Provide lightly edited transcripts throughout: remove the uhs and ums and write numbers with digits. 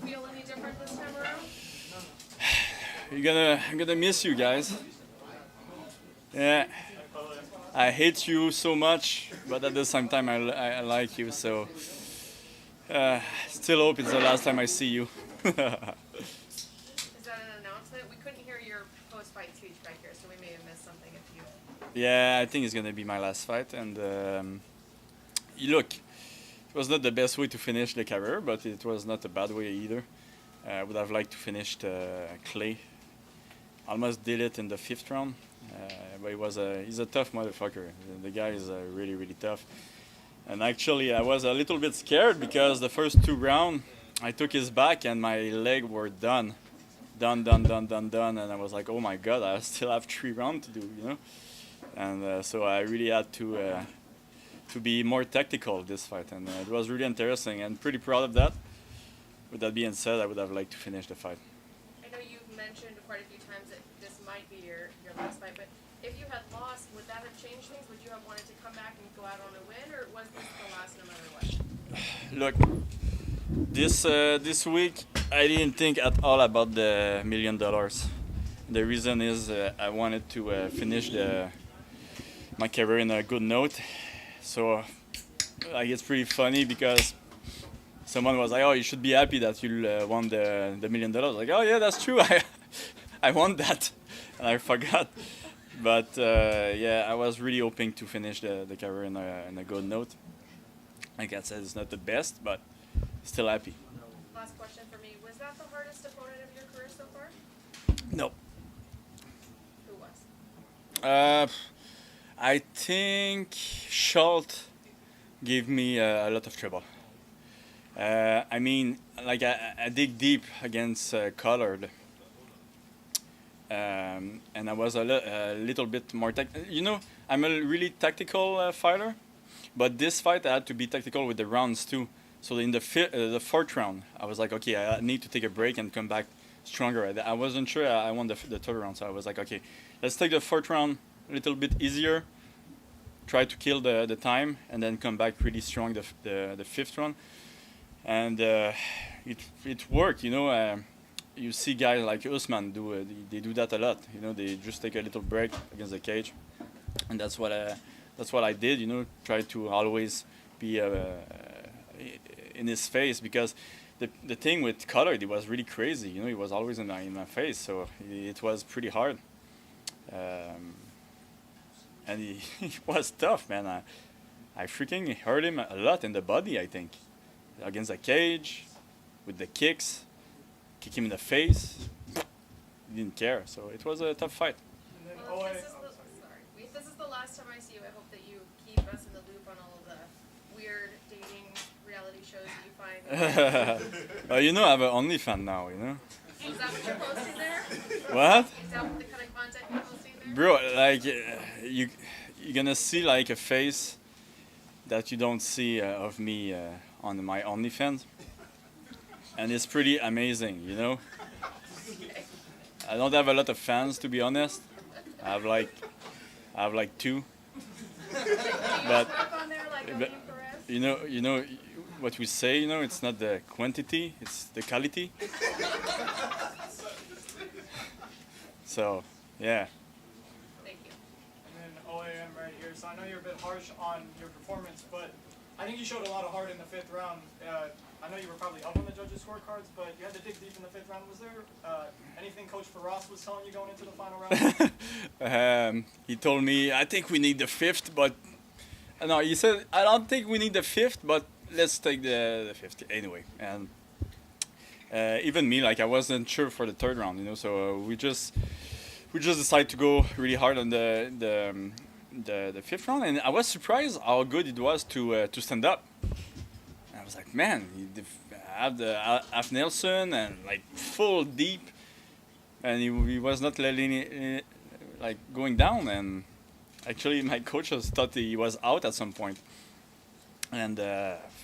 feel any different this time around? I'm gonna miss you guys. Yeah, I hate you so much, but at the same time I like you. So still hope it's the last time I see you. Is that an announcement? We couldn't hear your post-fight speech back here, so we may have missed something if you... Yeah, I think it's gonna be my last fight, and look, it was not the best way to finish the career, but it was not a bad way either. I would have liked to finish Clay. Almost did it in the 5th round, but he's a tough motherfucker. The guy is really, really tough. And actually, I was a little bit scared because the first 2 rounds, I took his back and my leg were done. Done. And I was like, oh my God, I still have 3 rounds to do, you know? And so I really had to be more tactical this fight. And it was really interesting and pretty proud of that. With that being said, I would have liked to finish the fight. I know you've mentioned quite a few times that this might be your last fight, but if you had lost, would that have changed things? Would you have wanted to come back and go out on a win, or was this the last no matter what? Look, this week I didn't think at all about the $1 million. The reason is I wanted to finish my career in a good note. So like it's pretty funny because someone was like, "Oh, you should be happy that you won the $1 million." Like, oh yeah, that's true. I won that, and I forgot. But yeah, I was really hoping to finish the career in a good note. Like I said, it's not the best, but still happy. Last question for me. Was that the hardest opponent of your career so far? No. Who was? I think Schultz gave me a lot of trouble. I mean, like I dig deep against Collard, and I was a little bit more you know, I'm a really tactical fighter, but this fight I had to be tactical with the rounds too. So in the 4th round, I was like, okay, I need to take a break and come back stronger. I wasn't sure I won the 3rd round, so I was like, okay, let's take the 4th round a little bit easier, try to kill the time, and then come back pretty strong the 5th round. And it worked, you know. You see guys like Usman they do that a lot. You know, they just take a little break against the cage, and that's what I did. You know, try to always be in his face because the thing with Collard, he was really crazy. You know, he was always in my face, so it was pretty hard. And he was tough, man. I freaking hurt him a lot in the body, I think. Against the cage, with the kicks, kick him in the face. He didn't care, so it was a tough fight. Well, if this is the last time I see you, I hope that you keep us in the loop on all of the weird dating reality shows that you find. You know, I have an OnlyFans now, you know. Is that what you're posting there? What? Is that the kind of content you're posting there? Bro, like, you're gonna see like a face that you don't see of me on my OnlyFans, and it's pretty amazing, you know. I don't have a lot of fans, to be honest. I have like 2, but you know what we say. You know, it's not the quantity, it's the quality. So, yeah. Thank you. And then OAM right here. So I know you're a bit harsh on your performance, but I think you showed a lot of heart in the 5th round. I know you were probably up on the judges' scorecards, but you had to dig deep in the 5th round. Was there anything Coach Ferraz was telling you going into the final round? He told me, I think we need the 5th, but no, he said, I don't think we need the 5th, but let's take the 5th anyway. And even me, like I wasn't sure for the 3rd round, you know. So we just decided to go really hard on the 5th round, and I was surprised how good it was to stand up. And I was like, man, I have the half Nelson and like full deep, and he was not letting it like going down. And actually, my coaches thought he was out at some point. And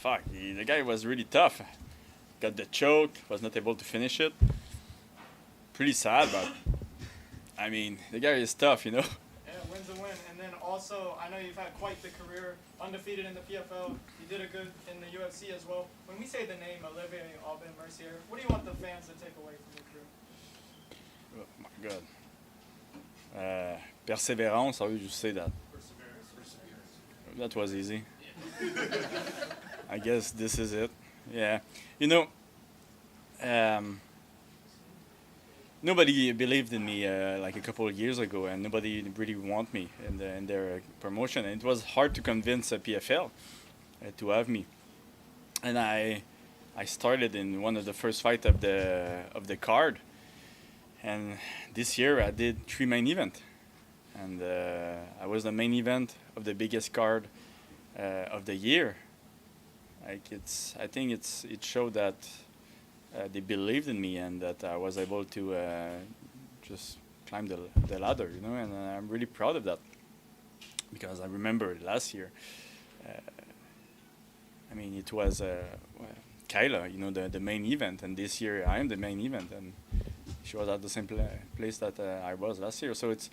fuck, the guy was really tough. Got the choke, was not able to finish it. Pretty sad, but I mean, the guy is tough, you know. Yeah, win's a win. And then also, I know you've had quite the career, undefeated in the PFL. You did a good in the UFC as well. When we say the name Olivier Aubin-Mercier, what do you want the fans to take away from your career? Oh my God. Perseverance, I would say that. That was easy. I guess this is it. Yeah. You know, nobody believed in me like a couple of years ago, and nobody really want me in their promotion. And it was hard to convince a PFL to have me. And I started in one of the first fights of the card. And this year I did 3 main events. And I was the main event of the biggest card of the year. Like I think it showed that they believed in me and that I was able to just climb the ladder, you know, and I'm really proud of that because I remember last year. I mean, it was Kyla, you know, the main event, and this year I am the main event, and she was at the same place that I was last year. So it's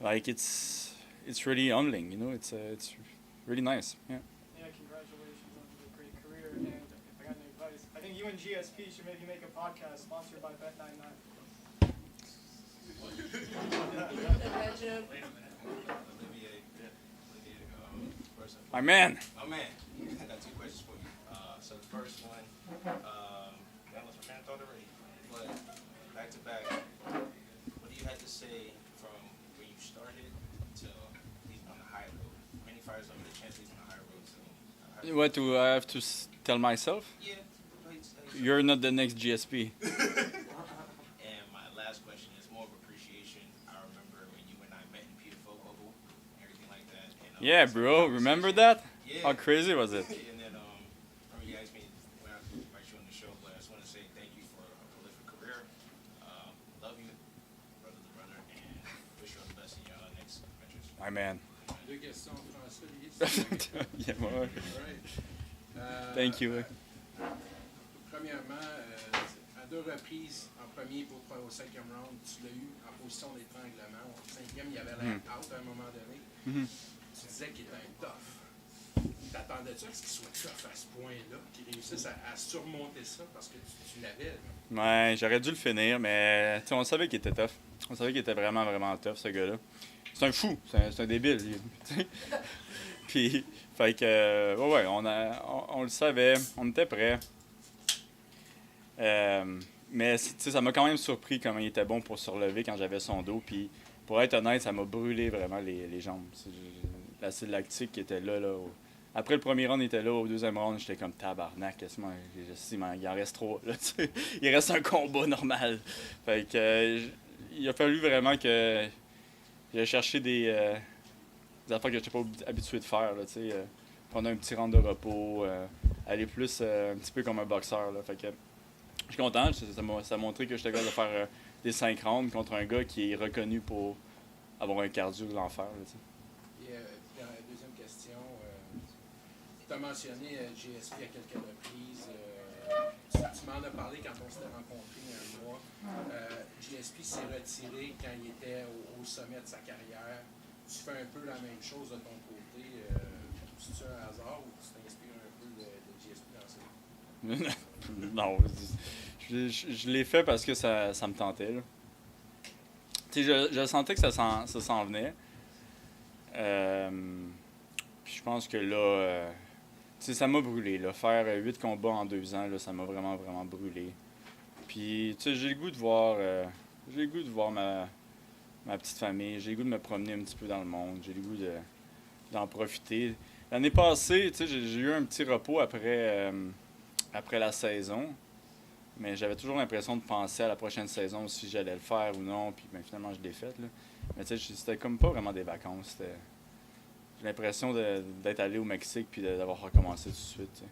like it's really humbling, you know. It's really nice. Yeah. Yeah, congratulations on the great career. And if I got any advice, I think you and GSP should maybe make a podcast sponsored by Bet99. Imagine. My man. Oh man, I got 2 questions for you. So the first one, that was my man thought already, but back to back, what do you have to say from when you started to he's on the high road? Many fighters don't get a chance to be on the high road. So What do I have to tell myself? yeah, You're not the next GSP. And my last question is more of appreciation. I remember when you and I met in PFL bubble, everything like that. And, Yeah, bro. Remember that? Yeah. How crazy was it? And then, I mean, you asked me when I invite you on the show, but I just want to say thank you for a prolific career. Love you, brother to brother, and wish you all the best in your next ventures. My man. 2 questions, François. Yeah, ouais. Right. Thank you. Premièrement, à 2 reprises, en premier pour au 5e round, tu l'as eu en position d'étranglement. Au 5e, il avait l'air out à un moment donné. Tu disais qu'il était un tough. T'attendais-tu à ce qu'il soit tough à ce point-là, qu'il réussisse à surmonter ça parce que tu l'avais? Là? Ouais, j'aurais dû le finir, mais on savait qu'il était tough. On savait qu'il était vraiment, vraiment tough, ce gars-là. C'est un fou, c'est un débile. Puis, fait que, ouais, on le savait, on était prêts. Mais ça m'a quand même surpris comment il était bon pour se relever quand j'avais son dos. Puis, pour être honnête, ça m'a brûlé vraiment les jambes. L'acide lactique qui était là. Après le premier round, il était là. Au 2e round, j'étais comme tabarnak. Il en reste 3. Là, il reste un combat normal. Fait que, il a fallu vraiment que j'ai cherché des affaires que je n'étais pas habitué de faire. Là, prendre un petit round de repos, aller plus un petit peu comme un boxeur. Là, fait que, je suis content. Ça a montré que j'étais capable de faire des 5 rounds contre un gars qui est reconnu pour avoir un cardio de l'enfer. Et la deuxième question, tu as mentionné GSP à quelques reprises. Tu m'en as parlé quand on s'était rencontrés un mois. GSP s'est retiré quand il était au sommet de sa carrière. Tu fais un peu la même chose de ton côté. C'est-tu un hasard ou tu t'inspires un peu de GSP dans ça? Non, je l'ai fait parce que ça me tentait. Là. Je sentais que ça s'en venait. Puis je pense que là, ça m'a brûlé. Là. Faire 8 combats en 2 ans, là, ça m'a vraiment, vraiment brûlé. Puis j'ai le goût de voir ma petite famille. J'ai le goût de me promener un petit peu dans le monde. J'ai le goût d'en profiter. L'année passée, j'ai eu un petit repos après la saison. Mais j'avais toujours l'impression de penser à la prochaine saison, si j'allais le faire ou non. Puis finalement, je l'ai fait. Là. Mais c'était comme pas vraiment des vacances. J'ai l'impression d'être allé au Mexique puis d'avoir recommencé tout de suite.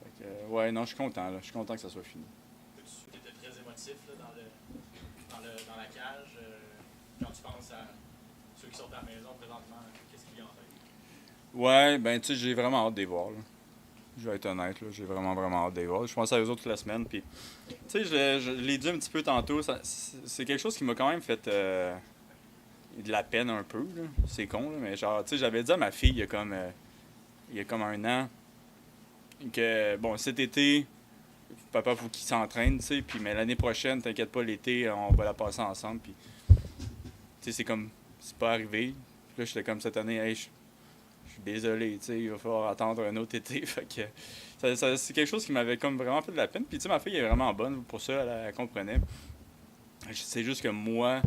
Fait que, ouais, non, je suis content. Là. Je suis content que ça soit fini. Tu étais très émotif là, dans la cage. Quand tu penses à ceux qui sont à la maison présentement, qu'est-ce qui vient en tête? Ouais, ben tu sais, j'ai vraiment hâte de les voir. Là. Je vais être honnête, là, j'ai vraiment, vraiment hâte de les voir. Je pense à eux autres toute la semaine. Puis, tu sais, je l'ai dit un petit peu tantôt, c'est quelque chose qui m'a quand même fait de la peine un peu, là. C'est con, là, mais genre, tu sais, j'avais dit à ma fille il y a comme 1 an que, bon, cet été, papa, faut qu'il s'entraîne, tu sais, puis mais l'année prochaine, t'inquiète pas, l'été, on va la passer ensemble, puis, tu sais, c'est pas arrivé. Puis là, j'étais comme cette année, hey, je suis désolé, tu sais, il va falloir attendre un autre été, fait que c'est quelque chose qui m'avait comme vraiment fait de la peine, puis tu sais, ma fille est vraiment bonne pour ça, elle comprenait. C'est juste que moi,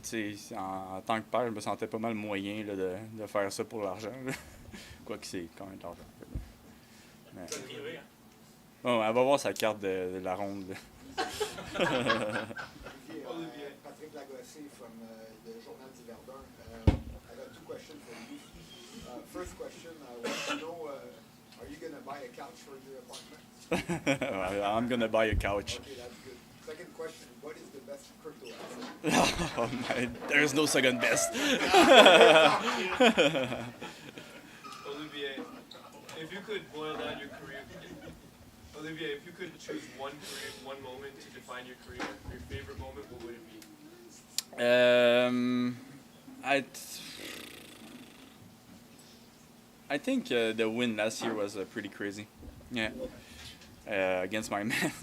tu sais, en tant que père, je me sentais pas mal moyen là, de faire ça pour l'argent. Quoique c'est quand même de l'argent. Mais... C'est privé, hein? Bon, elle va voir sa carte de la ronde. Olivier, Patrick Lagossi from the Journal du Verdun. I got 2 questions for you. First question, I want to know, are you going to buy a couch for your apartment? I'm gonna buy a couch. Okay, that's good. Second question, what is the best crypto asset? Oh man, there's no second best. Olivier, if you could boil down your career, Olivier, if you could choose one moment to define your career, your favorite moment, what would it be? I think the win last year was pretty crazy. Yeah. Against my man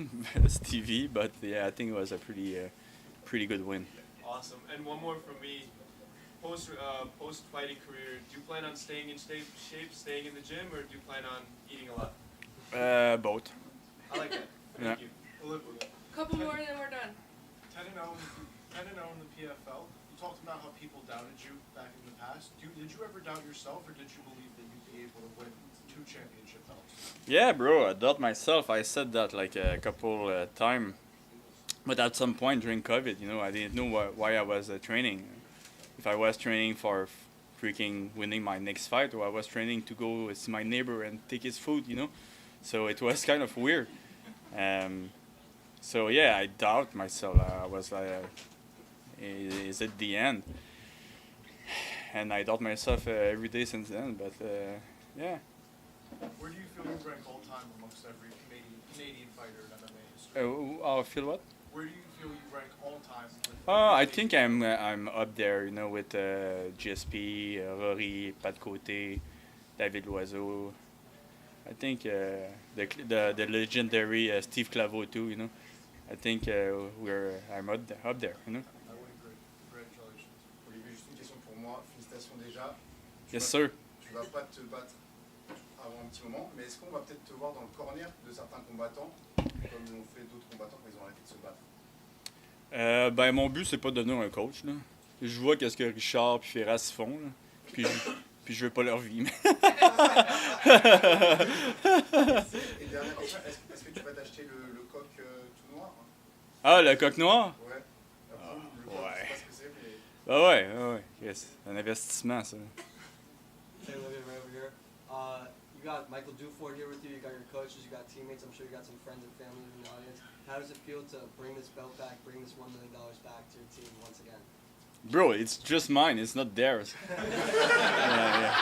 Stevie, but yeah, I think it was a pretty good win. Awesome. And one more from me. Post fighting career, do you plan on staying in shape, staying in the gym, or do you plan on eating a lot? Both. I like that. Yeah. Thank you. Olivier. Couple more and then we're done. 10-0 in the PFL. You talked about how people doubted you back in the past. Did you ever doubt yourself, or did you believe that you'd be able to win 2 championship belts? Yeah, bro, I doubt myself. I said that like a couple times. But at some point during COVID, you know, I didn't know why I was training. If I was training for freaking winning my next fight, or I was training to go see my neighbor and take his food, you know. So it was kind of weird. So yeah, I doubt myself. I was like, is it the end? And I doubt myself every day since then. But yeah. Where do you feel you rank all time amongst every Canadian fighter in MMA history? I feel what? Where do you feel you rank all time? I think I'm up there, you know, with GSP, Rory, Pat Côté, David Loiseau. I think the legendary Steve Claveau too, you know. I think I'm up there, you know. I would agree. Congratulations. Olivier, juste une question pour moi. Félicitations déjà. Yes, sir. Tu vas pas te battre avant un petit moment, mais est-ce qu'on va peut-être te voir dans le corner de certains combattants, comme l'ont fait d'autres combattants quand ils ont arrêté de se battre? Ben mon but c'est pas de devenir un coach là. Je vois qu'est-ce que Richard puis Ferras font là. Puis je veux pas leur vie. Et dernière question, est-ce que tu vas t'acheter le coq tout noir? Ah, le coq noir? Ouais. Le coq, ouais. je sais pas ce que c'est, mais... Ah ouais. Yes. C'est un investissement ça. Hey, Olivier, right over here. You got Michael Dufort here with you. You got your coaches. You got teammates. I'm sure you got some friends and family in the audience. How does it feel to bring this belt back, bring this $1 million back to your team once again? Bro, it's just mine. It's not theirs. Yeah.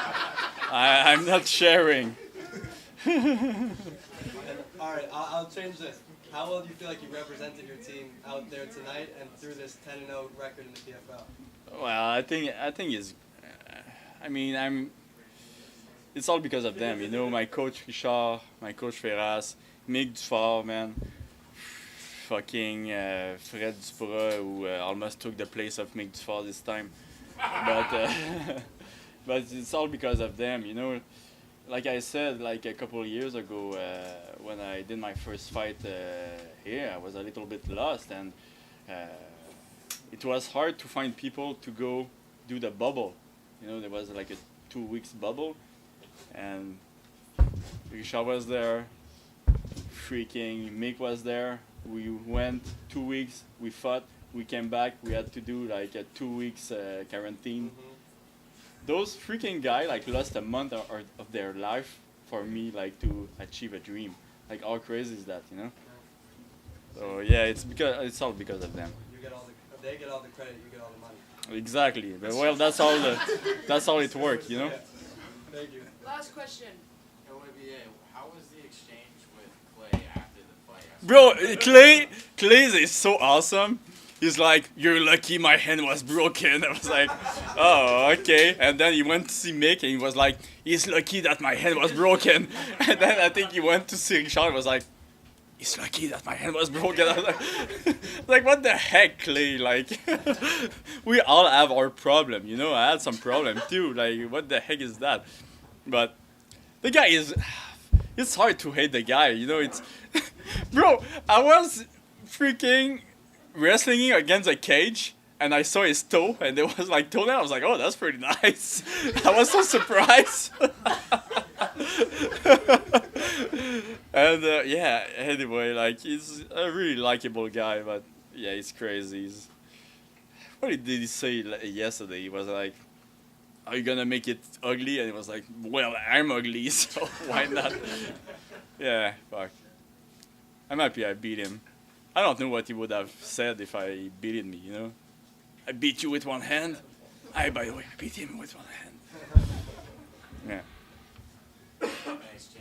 I'm not sharing. All right, I'll change this. How well do you feel like you represented your team out there tonight and through this 10-0 record in the PFL? Well, I think it's. It's all because of them, you know. My coach Richard, my coach Ferras, Mick Dufort, man. Fucking Fred Duprat, who almost took the place of Mick Dufort this time. But it's all because of them, you know. Like I said, like a couple of years ago, when I did my first fight here, I was a little bit lost, and it was hard to find people to go do the bubble. You know, there was like a 2 weeks bubble, and Richard was there, freaking Mick was there. We went 2 weeks, we fought, we came back, we had to do like a 2 weeks quarantine. Those freaking guys like lost a month of their life for me like to achieve a dream. Like how crazy is that, you know? So yeah, it's all because of them. They get all the credit, you get all the money. Exactly. But well, that's all it works, you know? Thank you. Last question. Olivier, how was the exchange with Clay after the fight? Bro, Clay is so awesome. he's like, "You're lucky my hand was broken." I was like, "Oh, okay." And then he went to see Mick, and he was like, "He's lucky that my hand was broken." And then I think he went to see Richard, and was like, "He's lucky that my hand was broken." I was like, what the heck, Clay? Like, we all have our problem, you know. I had some problem too. Like, what the heck is that? But the guy is. It's hard to hate the guy, you know. It's, bro. I was freaking wrestling against a cage, and I saw his toe, and there was like toenail. I was like, "Oh, that's pretty nice." I was so surprised. And yeah, anyway, like, he's a really likable guy, but yeah, he's crazy. What did he say yesterday? He was like, "Are you gonna make it ugly?" And he was like, "Well, I'm ugly, so why not?" Yeah, fuck. I'm happy I beat him. I don't know what he would have said if I beated me, you know? "I beat you with one hand." By the way, I beat him with one hand. Yeah. Thanks,